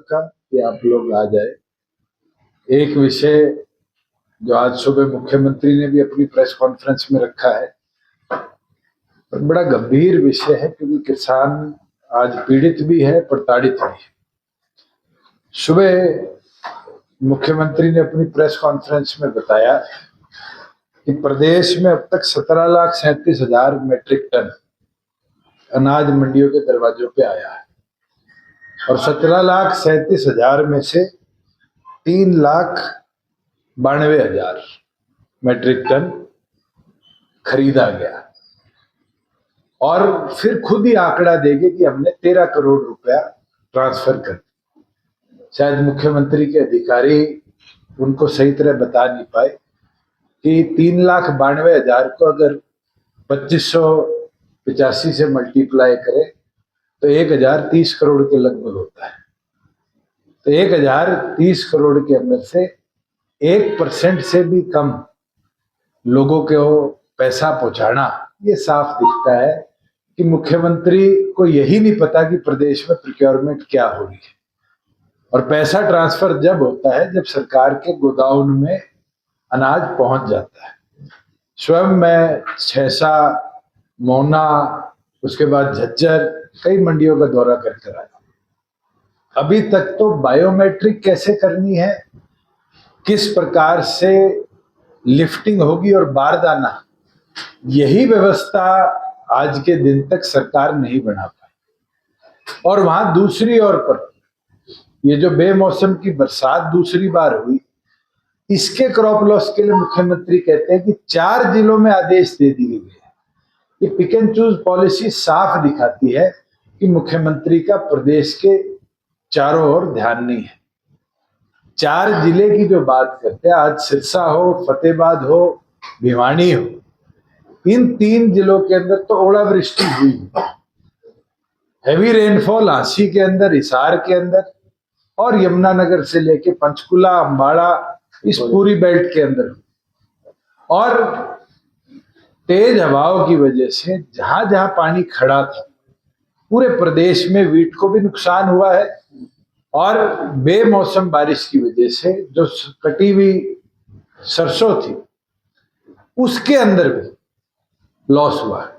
रखा कि आप लोग आ जाए। एक विषय जो आज सुबह मुख्यमंत्री ने भी अपनी प्रेस कॉन्फ्रेंस में रखा है, और बड़ा गंभीर विषय है, क्योंकि किसान आज पीड़ित भी है, प्रताड़ित भी है। सुबह मुख्यमंत्री ने अपनी प्रेस कॉन्फ्रेंस में बताया कि प्रदेश में अब तक 17,37,000 मीट्रिक टन अनाज मंडियों के दरवाजों पे आया है, और 17,37,000 में से 3,92,000 मीट्रिक टन खरीदा गया, और फिर खुद ही आंकड़ा देंगे कि हमने 13 करोड़ रुपया ट्रांसफर कर दिया। शायद मुख्यमंत्री के अधिकारी उनको सही तरह बता नहीं पाए कि 3,92,000 को अगर 2585 से मल्टीप्लाई करें तो 1,030 करोड़ के लगभग होता है। तो 1,030 करोड़ के अंदर से 1% से भी कम लोगों को पैसा पहुंचाना, ये साफ दिखता है कि मुख्यमंत्री को यही नहीं पता कि प्रदेश में प्रोक्योरमेंट क्या हो रही है। और पैसा ट्रांसफर जब होता है जब सरकार के गोदाउन में अनाज पहुंच जाता है। स्वयं मैं छैसा, मोना, उसके बाद झज्जर, कई मंडियों का दौरा करके आया। अभी तक तो बायोमेट्रिक कैसे करनी है, किस प्रकार से लिफ्टिंग होगी और बारदाना, यही व्यवस्था आज के दिन तक सरकार नहीं बना पाई। और वहां दूसरी ओर पर ये जो बेमौसम की बरसात दूसरी बार हुई, इसके क्रॉप लॉस के लिए मुख्यमंत्री कहते हैं कि 4 जिलों में आदेश दे दिए गए हैं। ये पिक एंड चूज पॉलिसी साफ दिखाती है कि मुख्यमंत्री का प्रदेश के चारों ओर ध्यान नहीं है। 4 जिले की जो बात करते हैं, आज सिरसा हो, फतेहाबाद हो, भिवानी हो, इन 3 जिलों के अंदर तो ओलावृष्टि हुई, हैवी रेनफॉल हांसी के अंदर, हिसार के अंदर, और यमुनानगर से लेके पंचकुला, अंबाड़ा, इस पूरी बेल्ट के अंदर। और तेज हवाओं की वजह से जहां जहां पानी खड़ा था, पूरे प्रदेश में वीट को भी नुकसान हुआ है, और बेमौसम बारिश की वजह से जो कटी हुई सरसों थी उसके अंदर भी लॉस हुआ है।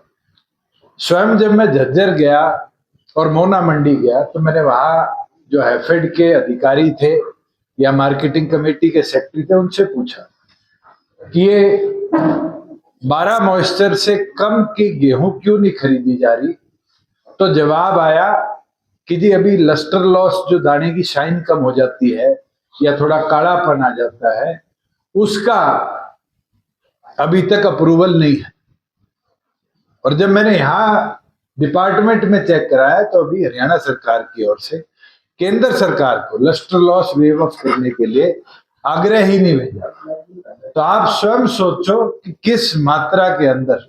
स्वयं जब मैं झज्जर गया और मोना मंडी गया तो मैंने वहां जो हैफेड के अधिकारी थे या मार्केटिंग कमेटी के सेक्रेटरी थे, उनसे पूछा कि ये 12 मॉइस्चर से कम की गेहूं क्यों नहीं खरीदी जा रही। तो जवाब आया कि जी अभी लस्टर लॉस, जो दाने की शाइन कम हो जाती है या थोड़ा कालापन आ जाता है, उसका अभी तक अप्रूवल नहीं है। और जब मैंने यहाँ डिपार्टमेंट में चेक कराया तो अभी हरियाणा सरकार की ओर से केंद्र सरकार को लस्टर लॉस वेव ऑफ करने के लिए आग्रह ही नहीं भेजा। तो आप स्वयं सोचो कि किस मात्रा के अंदर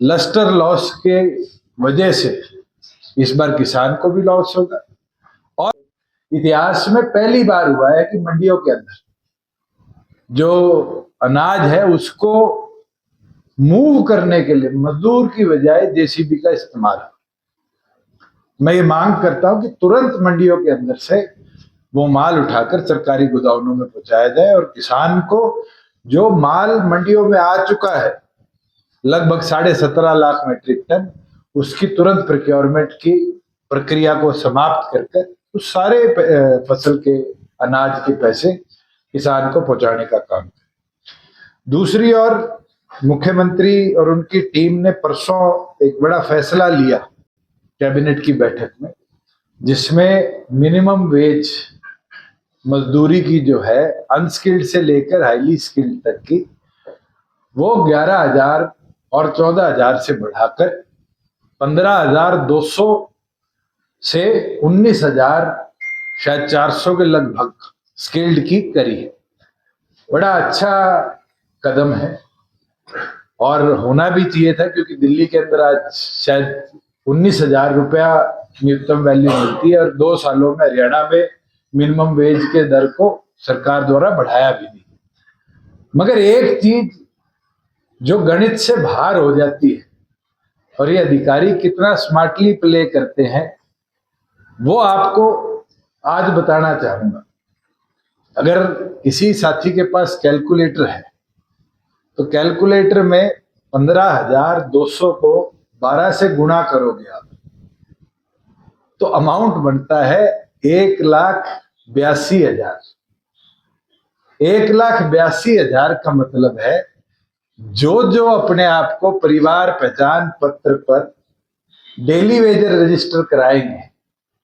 लस्टर लॉस के वजह से इस बार किसान को भी लॉस होगा। और इतिहास में पहली बार हुआ है कि मंडियों के अंदर जो अनाज है उसको मूव करने के लिए मजदूर की बजाय जेसीबी का इस्तेमाल। मैं ये मांग करता हूं कि तुरंत मंडियों के अंदर से वो माल उठाकर सरकारी गोदामों में पहुंचाया जाए, और किसान को जो माल मंडियों में आ चुका है लगभग 17.5 लाख मीट्रिक टन, उसकी तुरंत प्रोक्योरमेंट की प्रक्रिया को समाप्त करके उस सारे फसल के अनाज के पैसे किसान को पहुंचाने का काम करें। दूसरी ओर मुख्यमंत्री और उनकी टीम ने परसों एक बड़ा फैसला लिया कैबिनेट की बैठक में, जिसमें मिनिमम वेज मजदूरी की जो है अनस्किल्ड से लेकर हाईली स्किल्ड तक की, वो 11,000 और 14,000 से बढ़ाकर 15,200 से 19,000 शायद 400 के लगभग स्किल्ड की करी है। बड़ा अच्छा कदम है और होना भी चाहिए था, क्योंकि दिल्ली के अंदर आज शायद 19,000 रुपया न्यूनतम वैल्यू मिलती है, और 2 सालों में हरियाणा में मिनिमम वेज के दर को सरकार द्वारा बढ़ाया भी नहीं। मगर एक चीज जो गणित से बाहर हो जाती है, और ये अधिकारी कितना स्मार्टली प्ले करते हैं, वो आपको आज बताना चाहूंगा। अगर किसी साथी के पास कैलकुलेटर है तो कैलकुलेटर में 15,200 को 12 से गुणा करोगे आप तो अमाउंट बनता है 1,82,000। 1,82,000 का मतलब है जो जो अपने आप को परिवार पहचान पत्र पर डेली वेजर रजिस्टर कराएंगे,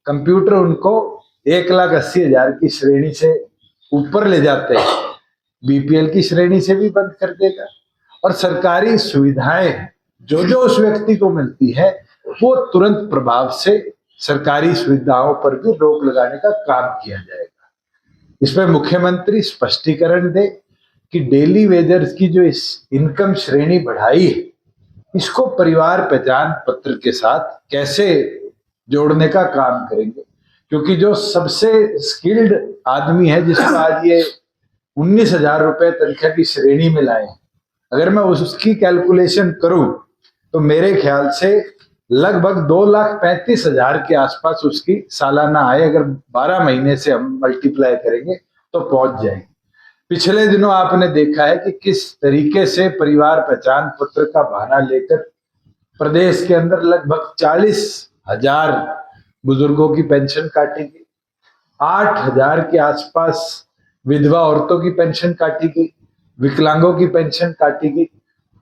कंप्यूटर उनको 1,80,000 की श्रेणी से ऊपर ले जाते हैं, बीपीएल की श्रेणी से भी बंद कर देगा। और सरकारी सुविधाएं जो जो उस व्यक्ति को मिलती है वो तुरंत प्रभाव से सरकारी सुविधाओं पर भी रोक लगाने का काम किया जाएगा। इसमें मुख्यमंत्री स्पष्टीकरण दे कि डेली वेजर्स की जो इस इनकम श्रेणी बढ़ाई है इसको परिवार पहचान पत्र के साथ कैसे जोड़ने का काम करेंगे, क्योंकि जो सबसे स्किल्ड आदमी है जिसको आज ये 19,000 रुपए तनख्वाह की श्रेणी में लाए, अगर मैं उसकी कैलकुलेशन करूं तो मेरे ख्याल से लगभग 2,35,000 के आसपास उसकी सालाना आय अगर 12 महीने से हम मल्टीप्लाई करेंगे तो पहुंच जाएगी। पिछले दिनों आपने देखा है कि किस तरीके से परिवार पहचान पत्र का बहाना लेकर प्रदेश के अंदर लगभग 40,000 बुजुर्गों की पेंशन काटी गई, 8,000 के आसपास विधवा औरतों की पेंशन काटी गई, विकलांगों की पेंशन काटी गई।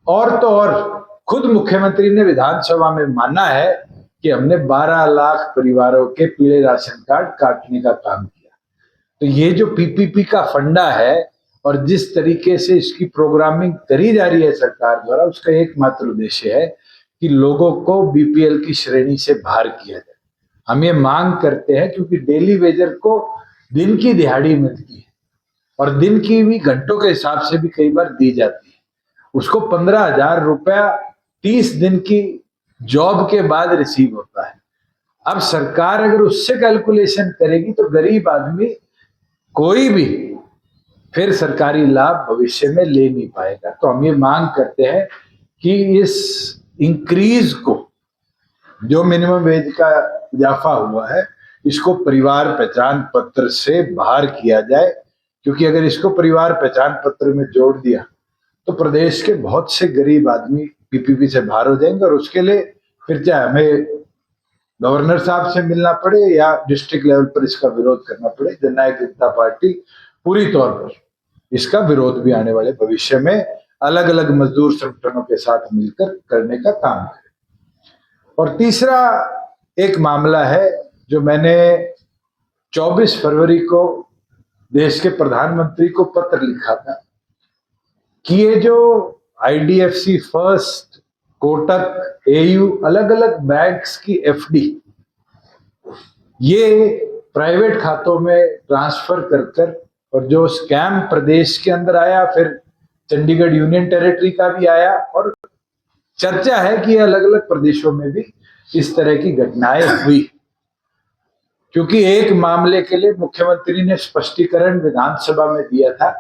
और तो और खुद मुख्यमंत्री ने विधानसभा में माना है कि हमने 12 लाख परिवारों के पीले राशन कार्ड काटने का काम किया। तो ये जो पीपीपी का फंडा है और जिस तरीके से इसकी प्रोग्रामिंग करी जा रही है सरकार द्वारा, उसका एकमात्र उद्देश्य है कि लोगों को बीपीएल की श्रेणी से बाहर किया जाए। हम ये मांग करते हैं क्योंकि डेली वेजर को दिन की दिहाड़ी मिलती है और दिन की भी घंटों के हिसाब से भी कई बार दी जाती है। उसको 15,000 रुपया 30 दिन की जॉब के बाद रिसीव होता है। अब सरकार अगर उससे कैलकुलेशन करेगी तो गरीब आदमी कोई भी फिर सरकारी लाभ भविष्य में ले नहीं पाएगा। तो हम ये मांग करते हैं कि इस इंक्रीज को, जो मिनिमम वेज का इजाफा हुआ है, इसको परिवार पहचान पत्र से बाहर किया जाए, क्योंकि अगर इसको परिवार पहचान पत्र में जोड़ दिया तो प्रदेश के बहुत से गरीब आदमी पीपीपी से बाहर हो जाएंगे और उसके लिए फिर चाहे हमें गवर्नर साहब से मिलना पड़े या डिस्ट्रिक्ट लेवल पर इसका विरोध करना पड़े, जननायक जनता पार्टी पूरी तौर पर इसका विरोध भी आने वाले भविष्य में अलग अलग मजदूर संगठनों के साथ मिलकर करने का काम करे। और तीसरा एक मामला है जो मैंने 24 फरवरी को देश के प्रधानमंत्री को पत्र लिखा था कि ये जो आईडीएफसी फर्स्ट, कोटक, एयू, अलग अलग बैंक्स की एफडी ये प्राइवेट खातों में ट्रांसफर कर और जो स्कैम प्रदेश के अंदर आया, फिर चंडीगढ़ यूनियन टेरिटरी का भी आया और चर्चा है कि अलग अलग प्रदेशों में भी इस तरह की घटनाएं हुई। क्योंकि एक मामले के लिए मुख्यमंत्री ने स्पष्टीकरण विधानसभा में दिया था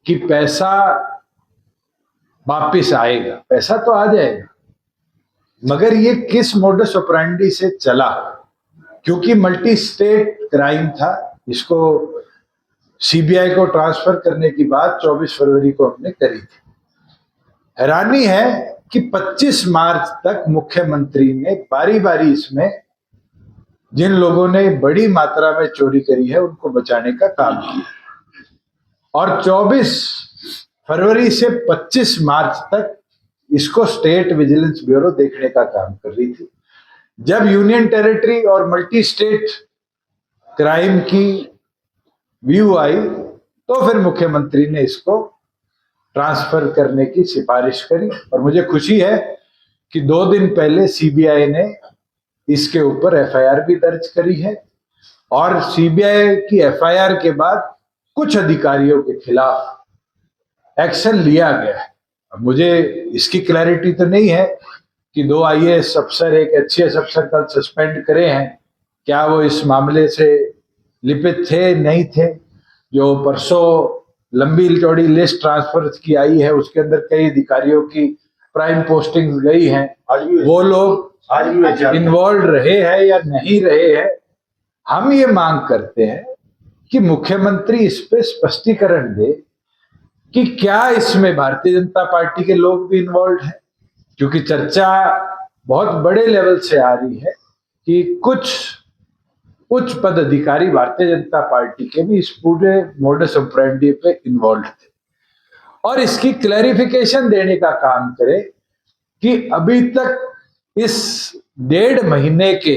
कि पैसा वापिस आएगा, पैसा तो आ जाएगा, मगर ये किस मोडस ऑपरेंडी से चला, क्योंकि मल्टी स्टेट क्राइम था। इसको सीबीआई को ट्रांसफर करने की बात 24 फरवरी को हमने करी थी। हैरानी है कि 25 मार्च तक मुख्यमंत्री ने बारी बारी इसमें जिन लोगों ने बड़ी मात्रा में चोरी करी है उनको बचाने का काम किया और 24 फरवरी से 25 मार्च तक इसको स्टेट विजिलेंस ब्यूरो देखने का काम कर रही थी। जब यूनियन टेरिटरी और मल्टी स्टेट क्राइम की व्यू आई तो फिर मुख्यमंत्री ने इसको ट्रांसफर करने की सिफारिश करी और मुझे खुशी है कि 2 दिन पहले सीबीआई ने इसके ऊपर एफआईआर भी दर्ज करी है और सीबीआई की एफआईआर के बाद कुछ अधिकारियों के खिलाफ एक्शन लिया गया है। अब मुझे इसकी क्लैरिटी तो नहीं है कि 2 आईएएस अफसर, एक एचसीएस अफसर कल सस्पेंड करे हैं, क्या वो इस मामले से लिपित थे नहीं थे। जो परसों लंबी चौड़ी लिस्ट ट्रांसफर की आई है उसके अंदर कई अधिकारियों की प्राइम पोस्टिंग गई हैं, वो लोग इन्वॉल्व रहे हैं या नहीं रहे हैं, हम ये मांग करते हैं कि मुख्यमंत्री इस पे स्पष्टीकरण दे कि क्या इसमें भारतीय जनता पार्टी के लोग भी इन्वॉल्व हैं, क्योंकि चर्चा बहुत बड़े लेवल से आ रही है कि कुछ उच्च पद अधिकारी भारतीय जनता पार्टी के भी इस पूरे मोडस ऑपरेंडी पे इन्वॉल्व थे, और इसकी क्लैरिफिकेशन देने का काम करे कि अभी तक इस 1.5 महीने के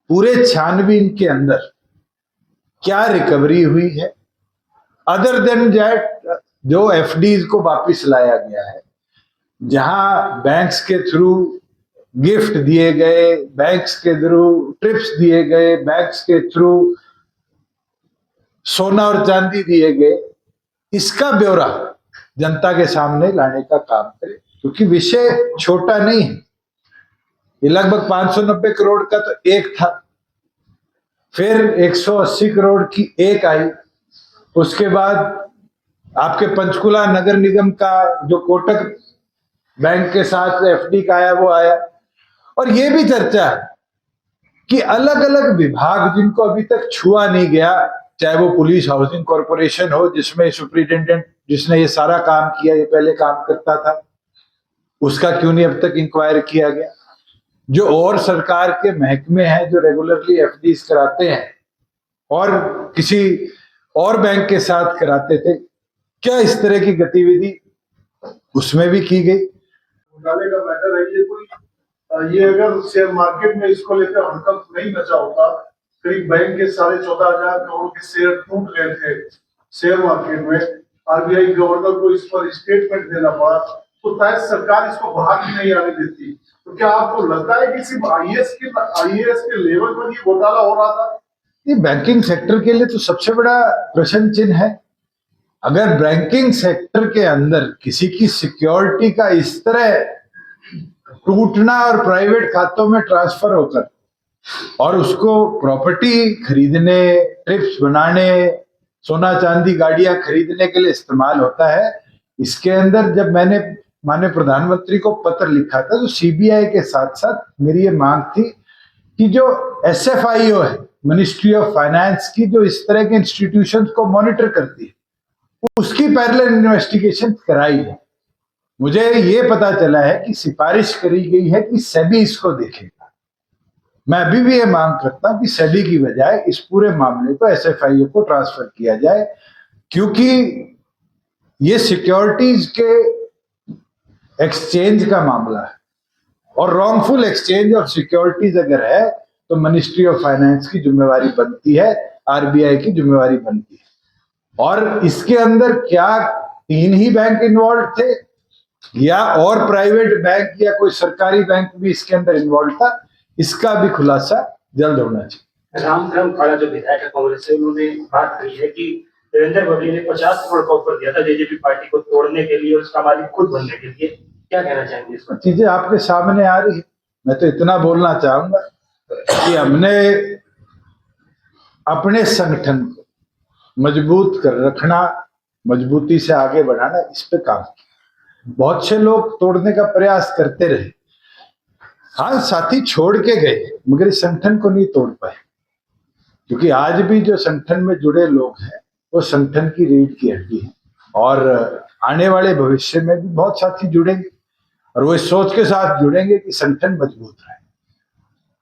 पूरे छानबीन के अंदर क्या रिकवरी हुई है, अदर देन दैट जो एफडीज को वापिस लाया गया है, जहां बैंक्स के थ्रू गिफ्ट दिए गए, बैंक्स के थ्रू ट्रिप्स दिए गए, बैंक्स के थ्रू सोना और चांदी दिए गए, इसका ब्यौरा जनता के सामने लाने का काम करे, क्योंकि विषय छोटा नहीं है। ये लगभग 590 करोड़ का तो एक था, फिर 180 करोड़ की एक आई, उसके बाद आपके पंचकुला नगर निगम का जो कोटक बैंक के साथ एफडी का आया वो आया, और ये भी चर्चा है कि अलग अलग विभाग जिनको अभी तक छुआ नहीं गया, चाहे वो पुलिस हाउसिंग कॉरपोरेशन हो जिसमें सुप्रिंटेंडेंट जिसने ये सारा काम किया, ये पहले काम करता था, उसका क्यों नहीं अब तक इंक्वायर किया गया, जो और सरकार के महकमे हैं जो रेगुलरली एफडीज कराते हैं और किसी और बैंक के साथ कराते थे, क्या इस तरह की गतिविधि उसमें भी की गई? घोटाले का मैटर है ये, कोई ये अगर शेयर मार्केट में इसको लेकर हड़कंप नहीं बचा होता, करीब बैंक के 14,500 करोड़ के शेयर टूट गए थे शेयर मार्केट में, आरबीआई गवर्नर को इस पर स्टेटमेंट देना पड़ा, तो शायद सरकार इसको बाहर भी नहीं आने देती। तो क्या आपको लगता है कि सिर्फ आईएएस के लेवल पर ये घोटाला हो रहा था? ये बैंकिंग सेक्टर के लिए तो सबसे बड़ा प्रश्न चिन्ह है। अगर बैंकिंग सेक्टर के अंदर किसी की सिक्योरिटी का इस तरह टूटना और प्राइवेट खातों में ट्रांसफर होकर और उसको प्रॉपर्टी खरीदने, ट्रिप्स बनाने, सोना चांदी गाड़ियां खरीदने के लिए इस्तेमाल होता है, इसके अंदर जब मैंने माननीय प्रधानमंत्री को पत्र लिखा था तो सीबीआई के साथ साथ मेरी ये मांग थी कि जो एसएफआईओ है, मिनिस्ट्री ऑफ फाइनेंस की, जो इस तरह के इंस्टीट्यूशंस को मॉनिटर करती है, उसकी पैरेलल इन्वेस्टिगेशन कराई है। मुझे ये पता चला है कि सिफारिश करी गई है कि सेबी इसको देखेगा। मैं अभी भी ये मांग करता हूं कि सेबी की बजाय इस पूरे मामले को एसएफआईओ को ट्रांसफर किया जाए, क्योंकि ये सिक्योरिटीज के एक्सचेंज का मामला है, और रॉन्गफुल एक्सचेंज ऑफ सिक्योरिटीज अगर है तो मिनिस्ट्री ऑफ फाइनेंस की जिम्मेवारी बनती है, आरबीआई की जिम्मेवारी बनती है। और इसके अंदर क्या 3 ही बैंक इन्वॉल्व थे या और प्राइवेट बैंक या कोई सरकारी बैंक भी इसके अंदर इन्वॉल्व था, इसका भी खुलासा जल्द होना चाहिए। रामधर्म खाड़ा जो विधायक है कांग्रेस से, उन्होंने बात कही है कि देवेंद्र बबली ने 50 करोड़ का ऑफर दिया था जेजेपी पार्टी को तोड़ने के लिए और उसका मालिक खुद बनने के लिए, क्या कहना चाहेंगे इस पर? चीजें आपके सामने आ रही है। मैं तो इतना बोलना चाहूंगा कि हमने अपने संगठन को मजबूत कर रखना, मजबूती से आगे बढ़ाना, इस पे काम किया। बहुत से लोग तोड़ने का प्रयास करते रहे, हाँ साथी छोड़ के गए, मगर इस संगठन को नहीं तोड़ पाए, क्योंकि आज भी जो संगठन में जुड़े लोग हैं वो संगठन की रीढ़ की हड्डी है, और आने वाले भविष्य में भी बहुत साथी जुड़ेंगे और वो इस सोच के साथ जुड़ेंगे कि संगठन मजबूत रहे।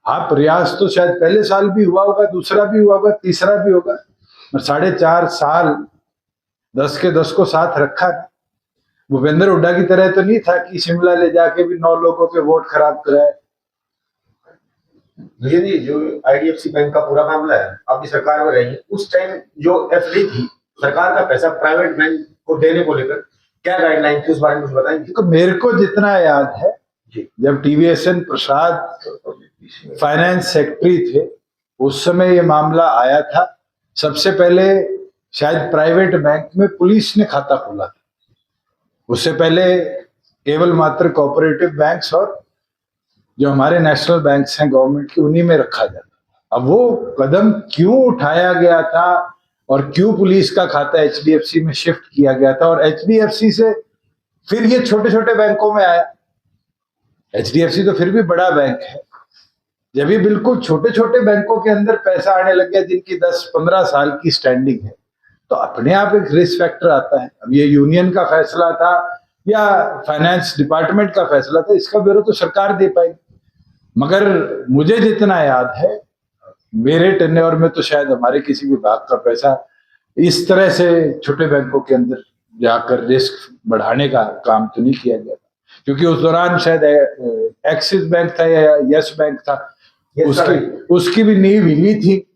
हाँ, प्रयास तो शायद पहले साल भी हुआ होगा, दूसरा भी हुआ होगा, तीसरा भी होगा, और 4.5 साल 10 के 10 को साथ रखा। भूपेंद्र हुड्डा की तरह तो नहीं था कि शिमला ले जाके भी 9 लोगों के वोट खराब कराए। ये जो आईडीएफसी बैंक का पूरा मामला है, आपकी सरकार में रही, उस टाइम जो एफडी थी, सरकार का पैसा प्राइवेट बैंक को देने को लेकर क्या गाइडलाइन थी, उस बारे में कुछ बताएंगे? तो मेरे को जितना याद है, जब टीवीएसएन प्रसाद फाइनेंस सेक्रेटरी थे उस समय ये मामला आया था। सबसे पहले शायद प्राइवेट बैंक में पुलिस ने खाता खोला था, उससे पहले केवल मात्र कोऑपरेटिव बैंक्स और जो हमारे नेशनल बैंक्स हैं गवर्नमेंट की, उन्हीं में रखा जाता। अब वो कदम क्यों उठाया गया था और क्यों पुलिस का खाता एचडीएफसी में शिफ्ट किया गया था, और एचडीएफसी से फिर ये छोटे छोटे बैंकों में आया। एचडीएफसी तो फिर भी बड़ा बैंक है, जब भी बिल्कुल छोटे छोटे बैंकों के अंदर पैसा आने लग गया जिनकी 10-15 साल की स्टैंडिंग है, तो अपने आप एक रिस्क फैक्टर आता है। अब ये यूनियन का फैसला था या फाइनेंस डिपार्टमेंट का फैसला था, इसका ब्यौरा तो सरकार दे पाएगी। मगर मुझे जितना याद है, मेरे टेन्योर में तो शायद हमारे किसी विभाग का पैसा इस तरह से छोटे बैंकों के अंदर जाकर रिस्क बढ़ाने का काम तो नहीं किया गया, क्योंकि उस दौरान शायद एक्सिस बैंक था या यस बैंक था, उसकी भी नींव हिली थी।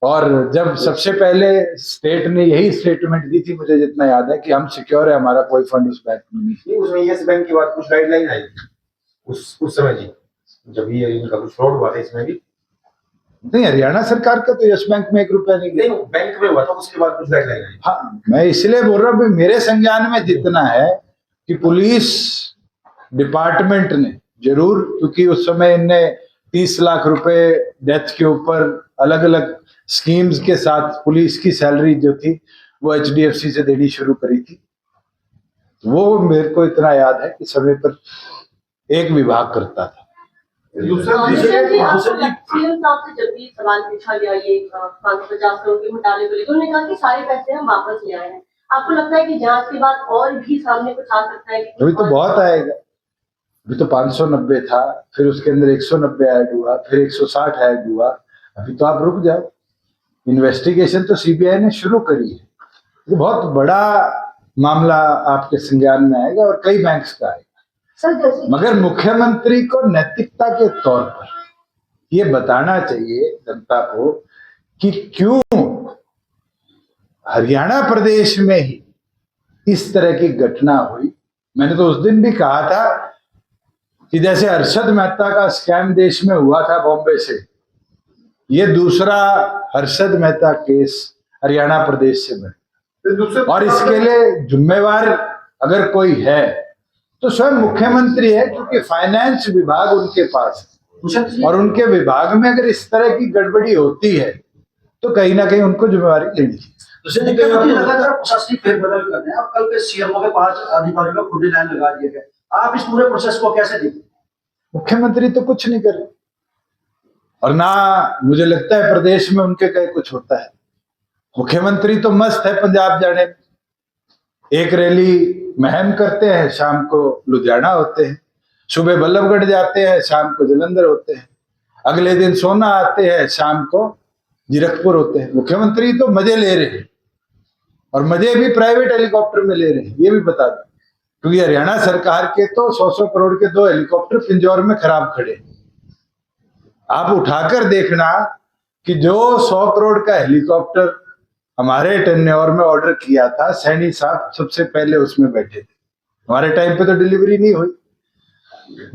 और जब सबसे पहले स्टेट ने यही स्टेटमेंट दी थी, मुझे जितना याद है, कि हम सिक्योर है, हमारा कोई फंड उस बैंक में नहीं। उसमें यस बैंक की बात, कुछ गाइडलाइन आई उस समय जी, जब ये इनका कुछ फ्रॉड हुआ था इसमें भी? नहीं, हरियाणा सरकार का तो यस बैंक में 1 रुपया नहीं गया। नहीं, बैंक में हुआ था, उसके बाद कुछ गाइडलाइन आई। हाँ, मैं इसलिए बोल रहा हूँ, मेरे संज्ञान में जितना है कि पुलिस डिपार्टमेंट ने जरूर, क्योंकि उस समय इनने 30 लाख रुपए डेथ के ऊपर अलग अलग स्कीम्स के साथ पुलिस की सैलरी जो थी वो HDFC से देनी शुरू करी थी। वो मेरे को इतना याद है कि समय पर एक विभाग करता था। दूसरा सीएम साहब से जब भी सवाल पूछा गया ये 550 करोड़ के घोटाले को लेकर, उन्होंने कहा कि सारे पैसे हम वापस ले आए हैं। आपको लगता है कि जांच के बाद और भी सामने कुछ आ सकता है? अभी तो बहुत आएगा। अभी तो 590 था, फिर उसके अंदर 190 ऐड हुआ, फिर 160 ऐड हुआ। अभी तो आप रुक जाओ, इन्वेस्टिगेशन तो CBI ने शुरू करी है। ये बहुत बड़ा मामला आपके संज्ञान में आएगा और कई बैंक्स का आएगा। मगर मुख्यमंत्री को नैतिकता के तौर पर ये बताना चाहिए जनता को कि क्यों हरियाणा प्रदेश में ही इस तरह की घटना हुई। मैंने तो उस दिन भी कहा था कि जैसे हर्षद मेहता का स्कैम देश में हुआ था बॉम्बे से, ये दूसरा हर्षद मेहता केस हरियाणा प्रदेश से बना, और इसके लिए जिम्मेवार अगर कोई है तो स्वयं मुख्यमंत्री है, क्योंकि फाइनेंस विभाग उनके पास है। और उनके विभाग में अगर इस तरह की गड़बड़ी होती है तो कहीं ना कहीं उनको जिम्मेवारी लेनी चाहिए। लगातार प्रशासनिक फेरबदल कर रहे हैं। अब कल के CMO के 5 अधिकारियों का खुली लाइन लगा दिया गया, आप इस पूरे प्रोसेस को कैसे देखते? मुख्यमंत्री तो कुछ नहीं कर रहे, और ना मुझे लगता है प्रदेश में उनके कहीं कुछ होता है। मुख्यमंत्री तो मस्त है पंजाब जाने में, एक रैली महम करते हैं, शाम को लुधियाना होते हैं, सुबह बल्लभगढ़ जाते हैं, शाम को जलंधर होते हैं, अगले दिन सोना आते हैं, शाम को जीरकपुर होते हैं। मुख्यमंत्री तो मजे ले रहे हैं, और मजे भी प्राइवेट हेलीकॉप्टर में ले रहे हैं, ये भी बता दें, क्योंकि हरियाणा सरकार के तो 100 करोड़ के 2 हेलीकॉप्टर पिंजौर में खराब खड़े। आप उठाकर देखना कि जो 100 करोड़ का हेलीकॉप्टर हमारे टेन्योर में ऑर्डर किया था, सैनी साहब सबसे पहले उसमें बैठे थे, हमारे टाइम पे तो डिलीवरी नहीं हुई।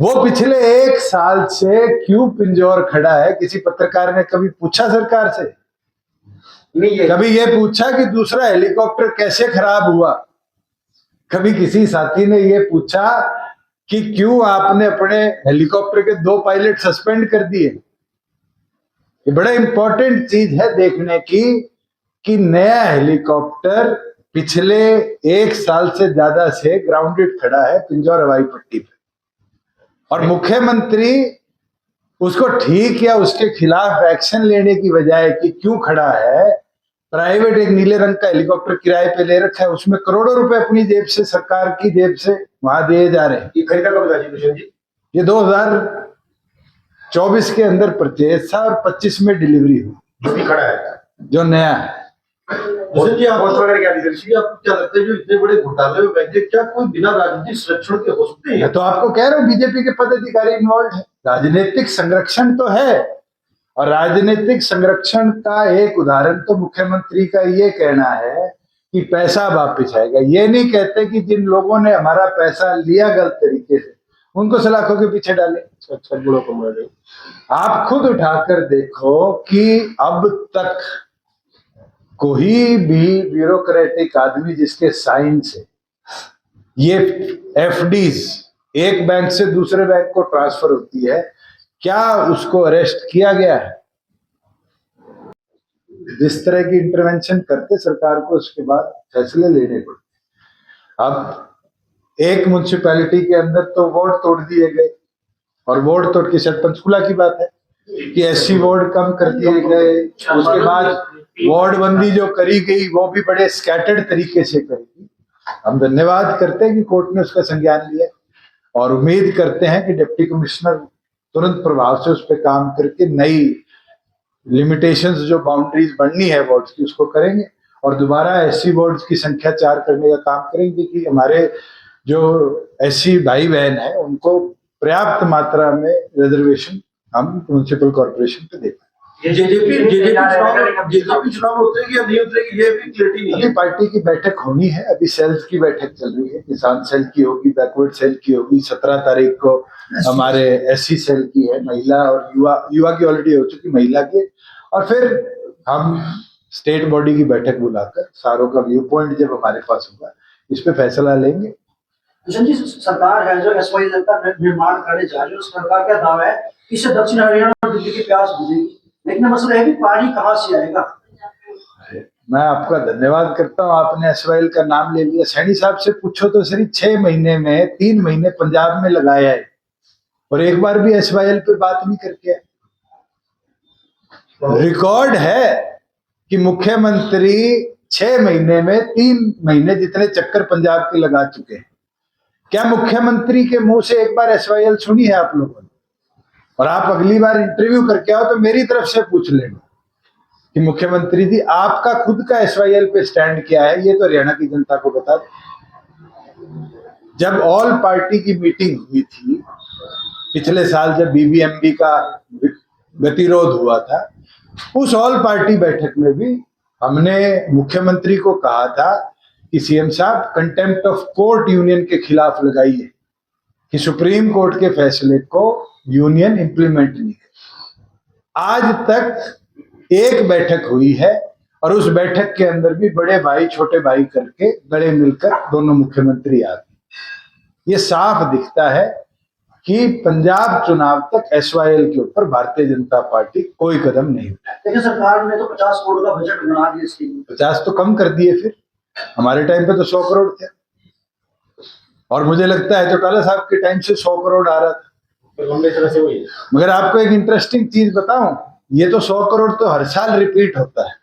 वो पिछले 1 साल से क्यों पिंजौर खड़ा है? किसी पत्रकार ने कभी पूछा सरकार से? नहीं, कभी ये पूछा कि दूसरा हेलीकॉप्टर कैसे खराब हुआ? कभी किसी साथी ने ये पूछा कि क्यों आपने अपने हेलीकॉप्टर के 2 पायलट सस्पेंड कर दिए? ये बड़ा इंपॉर्टेंट चीज है देखने की कि नया हेलीकॉप्टर पिछले 1 साल से ज्यादा से ग्राउंडेड खड़ा है पिंजौर हवाई पट्टी पे, और मुख्यमंत्री उसको ठीक या उसके खिलाफ एक्शन लेने की बजाय कि क्यों खड़ा है, प्राइवेट एक नीले रंग का हेलीकॉप्टर किराए पे ले रखा है, उसमें करोड़ों रुपए अपनी जेब से, सरकार की जेब से वहां दिए जा रहे हैं। ये खरीदा कब था जी? ये 2024 के अंदर परचेज था और 25 में डिलीवरी हुई। जो भी खड़ा है, जो नया है। जी, आपको क्या लगता है जो इतने बड़े घोटाले में बैंक, क्या कोई बिना राजनीतिक संरक्षण के हो सकते हैं? मैं तो आपको कह रहा हूँ बीजेपी के पदाधिकारी इन्वॉल्व है, राजनीतिक संरक्षण तो है, और राजनीतिक संरक्षण का एक उदाहरण तो मुख्यमंत्री का ये कहना है कि पैसा वापस आएगा। ये नहीं कहते कि जिन लोगों ने हमारा पैसा लिया गलत तरीके से उनको सलाखों के पीछे डाले। अच्छा, बुढ़ों को मारे। आप खुद उठाकर देखो कि अब तक कोई भी ब्यूरोक्रेटिक आदमी जिसके साइन से ये FDs एक बैंक से दूसरे बैंक को ट्रांसफर होती है, क्या उसको अरेस्ट किया गया है? जिस तरह की इंटरवेंशन करते सरकार को, उसके बाद फैसले लेने पड़ते। अब एक म्युनिसिपैलिटी के अंदर तो वार्ड तोड़ दिए गए, और वार्ड तोड़ के शायद पंचकुला की बात है, कि एससी वार्ड कम कर दिए गए, उसके बाद वार्ड बंदी जो करी गई वो भी बड़े स्कैटर्ड तरीके से करी गई। हम धन्यवाद करते हैं कि कोर्ट ने उसका संज्ञान लिया और उम्मीद करते हैं कि डिप्टी कमिश्नर तुरंत प्रभाव से उस पर काम करके नई लिमिटेशंस जो बाउंड्रीज बननी है वार्ड्स की उसको करेंगे और दोबारा एससी वार्ड्स की संख्या 4 करने का काम करेंगे कि हमारे जो एससी भाई बहन है उनको पर्याप्त मात्रा में रिजर्वेशन हम म्युनिसिपल कॉर्पोरेशन पे दें। जेजेपी चुनाव में उतरेगी या नहीं उतरेगी ये भी क्लियरिटी नहीं अभी है। पार्टी की बैठक होनी है, अभी सेल्स की बैठक चल रही है, किसान सेल की होगी, बैकवर्ड सेल की होगी, 17 तारीख को हमारे एससी सेल की है, महिला और युवा की ऑलरेडी हो चुकी, महिला की, और फिर हम स्टेट बॉडी की बैठक बुलाकर सारों का व्यू पॉइंट जब हमारे पास होगा इस पे फैसला लेंगे। किशन जी, सरकार है जो एसवाईएल का निर्माण करने जा रही है, सरकार का दावा है कि इससे दक्षिण हरियाणा और दिल्ली की प्यास बुझेगी, लेकिन मसला है कि पानी कहाँ से आएगा। मैं आपका धन्यवाद करता हूं, आपने एसवाईएल का नाम ले लिया। सैनी साहब से पूछो तो सही, 6 महीने में 3 महीने पंजाब में लगाया है और एक बार भी एसवाईएल पे बात नहीं करके आए। रिकॉर्ड है कि मुख्यमंत्री 6 महीने में 3 महीने जितने चक्कर पंजाब के लगा चुके हैं। क्या मुख्यमंत्री के मुंह से एक बार एसवाईएल सुनी है आप लोगों ने? और आप अगली बार इंटरव्यू करके आओ तो मेरी तरफ से पूछ लेना कि मुख्यमंत्री जी आपका खुद का एसवाईएल पे स्टैंड क्या है, ये तो हरियाणा की जनता को बता दें। जब ऑल पार्टी की मीटिंग हुई थी पिछले साल, जब बीबीएमबी का गतिरोध हुआ था, उस ऑल पार्टी बैठक में भी हमने मुख्यमंत्री को कहा था कि सीएम साहब कंटेम्प्ट ऑफ कोर्ट यूनियन के खिलाफ लगाइए कि सुप्रीम कोर्ट के फैसले को यूनियन इंप्लीमेंट नहीं करे। आज तक एक बैठक हुई है और उस बैठक के अंदर भी बड़े भाई छोटे भाई करके गले मिलकर दोनों मुख्यमंत्री आते। ये साफ दिखता है कि पंजाब चुनाव तक एसवाईएल के ऊपर भारतीय जनता पार्टी कोई कदम नहीं उठाए। लेकिन सरकार ने तो 50 करोड़ का बजट बना दिया इसके लिए। 50 तो कम कर दिए, फिर हमारे टाइम पे तो 100 करोड़ थे और मुझे लगता है चौटाला साहब के टाइम से 100 करोड़ आ रहा था। लंबे समय से हुई है। मगर आपको एक इंटरेस्टिंग चीज बताऊं, ये तो 100 करोड़ तो हर साल रिपीट होता है,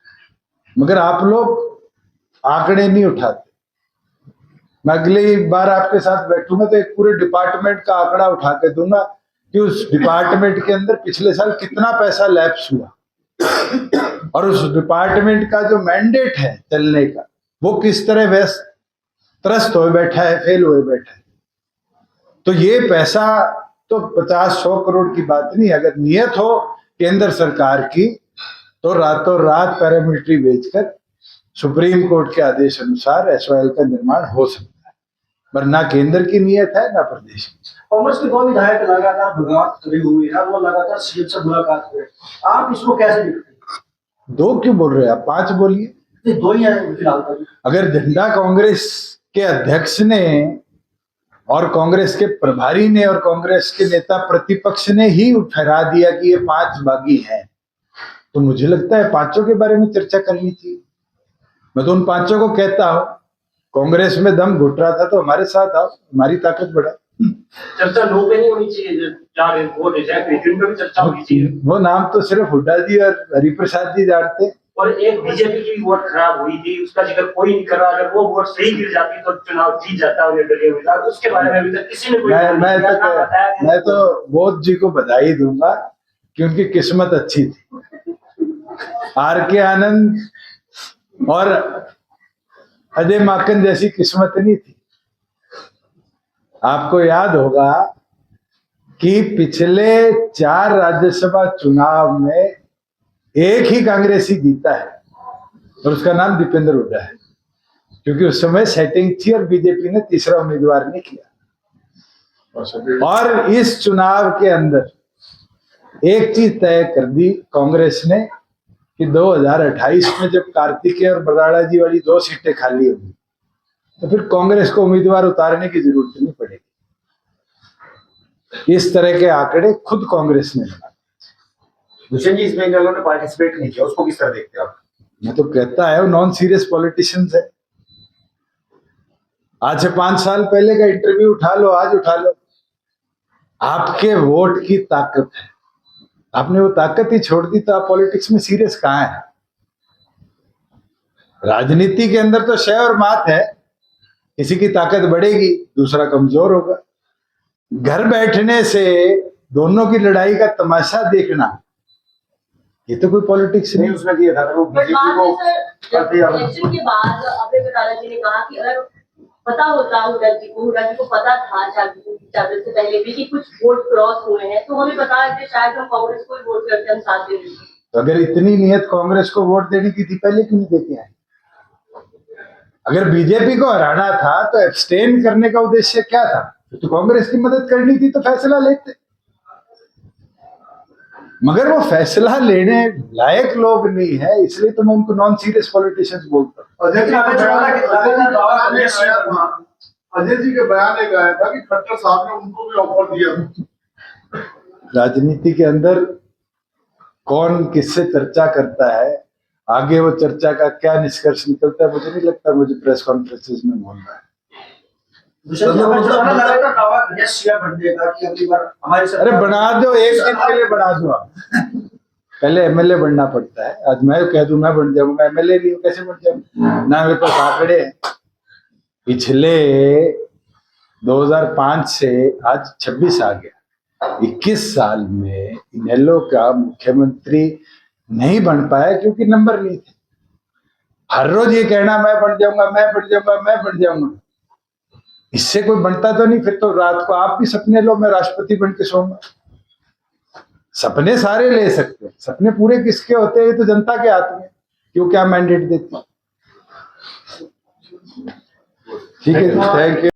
मगर आप लोग आंकड़े नहीं उठाते। मैं अगली बार आपके साथ बैठूंगा तो एक पूरे डिपार्टमेंट का आंकड़ा उठा के दूंगा कि उस डिपार्टमेंट के अंदर पिछले साल कितना पैसा लैप्स हुआ और उस डिपार्टमेंट का जो मैंडेट है चलने का वो किस तरह व्यस्त त्रस्त हो बैठा है, फेल हुए बैठा है। तो ये पैसा तो 50-100 करोड़ की बात नहीं, अगर नियत हो केंद्र सरकार की तो रातों रात पैरामिलिट्री भेजकर सुप्रीम कोर्ट के आदेश अनुसार एसवाईएल का निर्माण हो सकता है, पर ना केंद्र की नियत है ना प्रदेश की। कांग्रेस के 2 विधायक लगातार बगावत करे हुए हैं, वो लगातार सीएम से मुलाकात हुए, आप इसको कैसे देखते हैं? 2 क्यों बोल रहे हैं आप? 5 बोलिए। 2 ही है फिलहाल तक। अगर झंडा कांग्रेस के अध्यक्ष ने और कांग्रेस के प्रभारी ने और कांग्रेस के नेता प्रतिपक्ष ने ही ठहरा दिया कि ये 5 बागी हैं, तो मुझे लगता है 5 के बारे में चर्चा करनी चाहिए। मैं तो उन 5 को कहता हूं, कांग्रेस में दम घुट रहा था तो हमारे साथ आओ, हमारी ताकत बढ़ाओ। चर्चा लोग पे नहीं होनी चाहिए, चार वो रिजेक्ट जिन पे भी चर्चा होनी चाहिए। वो नाम तो सिर्फ हुड्डा जी और हरिप्रसाद जी जानते हैं। और एक बीजेपी की भी वोट खराब हुई थी, उसका जिक्र कोई नहीं कर रहा। अगर वो वोट सही गिर जाती तो चुनाव जीत जाता उन्हें दलीय उम्मीदवार, उसके बारे में अभी तक किसी ने कोई मैं तो बोध जी को बधाई दूंगा कि उनकी किस्मत अच्छी थी। आर के आनंद और अजय माकन जैसी किस्मत नहीं थी। आपको याद होगा कि पिछले 4 राज्यसभा चुनाव में एक ही कांग्रेसी जीता है और उसका नाम दीपेंद्र हुड्डा है, क्योंकि उस समय सेटिंग थी और बीजेपी ने तीसरा उम्मीदवार नहीं किया। और इस चुनाव के अंदर एक चीज तय कर दी कांग्रेस ने कि 2028 में जब कार्तिकेय और बराड़ा जी वाली 2 सीटें खाली होंगी तो फिर कांग्रेस को उम्मीदवार उतारने की जरूरत नहीं पड़ेगी। इस तरह के आंकड़े खुद कांग्रेस ने बनाए। भूषण जी, इसमें इन लोगों ने पार्टिसिपेट नहीं किया, उसको किस तरह देखते हैं आप? मैं तो कहता है वो नॉन सीरियस पॉलिटिशियंस है। आज से 5 साल पहले का इंटरव्यू उठा लो, आज उठा लो, आपके वोट की ताकत है। आपने वो ताकत ही छोड़ दी तो आप पॉलिटिक्स में सीरियस कहाँ है? राजनीति के अंदर तो शय और मात है, किसी की ताकत बढ़ेगी दूसरा कमजोर होगा। घर बैठने से दोनों की लड़ाई का तमाशा देखना, ये तो कोई पॉलिटिक्स नहीं नहीं। उसने दिया था वो बट बीजेपी बाद को में सर करते हैं। इलेक्शन के बाद अभय चौटाला जी ने कहा कि अगर पता होता हुड्डा जी को पता था चावल से पहले भी कि कुछ वोट क्रॉस हुए हैं तो हमें पता है कि शायद हम कांग्रेस को ही वोट करते हम साथ दे देंगे। तो अगर इतनी नियत कांग्रेस को वोट देने की थी पहले क्यों नहीं देके आए? अगर बीजेपी को हराना था तो एब्सटेन करने का उद्देश्य क्या था? तो कांग्रेस की मदद करनी थी तो फैसला लेते, मगर वो फैसला लेने लायक लोग नहीं है, इसलिए तो मैं उनको नॉन सीरियस पॉलिटिशियंस बोलता हूँ। अजय जी अभय चौटाला के दावा अजय जी के बयान एक आया था कि खट्टर साहब ने उनको भी ऑफर दिया। राजनीति के अंदर कौन किससे चर्चा करता है, आगे वो चर्चा का क्या निष्कर्ष निकलता है, मुझे नहीं लगता मुझे प्रेस कॉन्फ्रेंसेस में बोलना है। दूसरा जी, अभय चौटाला लगातार दावा किया सीएम बनने का कि अगली बार हमारी अरे सरकार बना दो, एक दिन के लिए बना दो आप। पहले एमएलए बनना पड़ता है। आज मैं कह दूं मैं बन जाऊंगा, एमएलए नहीं हूं, कैसे बन जाऊंगा? ना मेरे पास आंकड़े हैं। पिछले 2005 से आज 26 आ गया, 21 साल में इनेलो का मुख्यमंत्री नहीं बन पाया क्योंकि नंबर नहीं थे। हर रोज ये कहना मैं बन जाऊंगा, मैं बन जाऊंगा, मैं बन जाऊंगा, इससे कोई बनता तो नहीं। फिर तो रात को आप भी सपने लो मैं राष्ट्रपति बन के सोऊंगा। सपने सारे ले सकते हैं, सपने पूरे किसके होते हैं? ये तो जनता के हाथ में, क्यों क्या मैंडेट देती है। ठीक है, थैंक यू।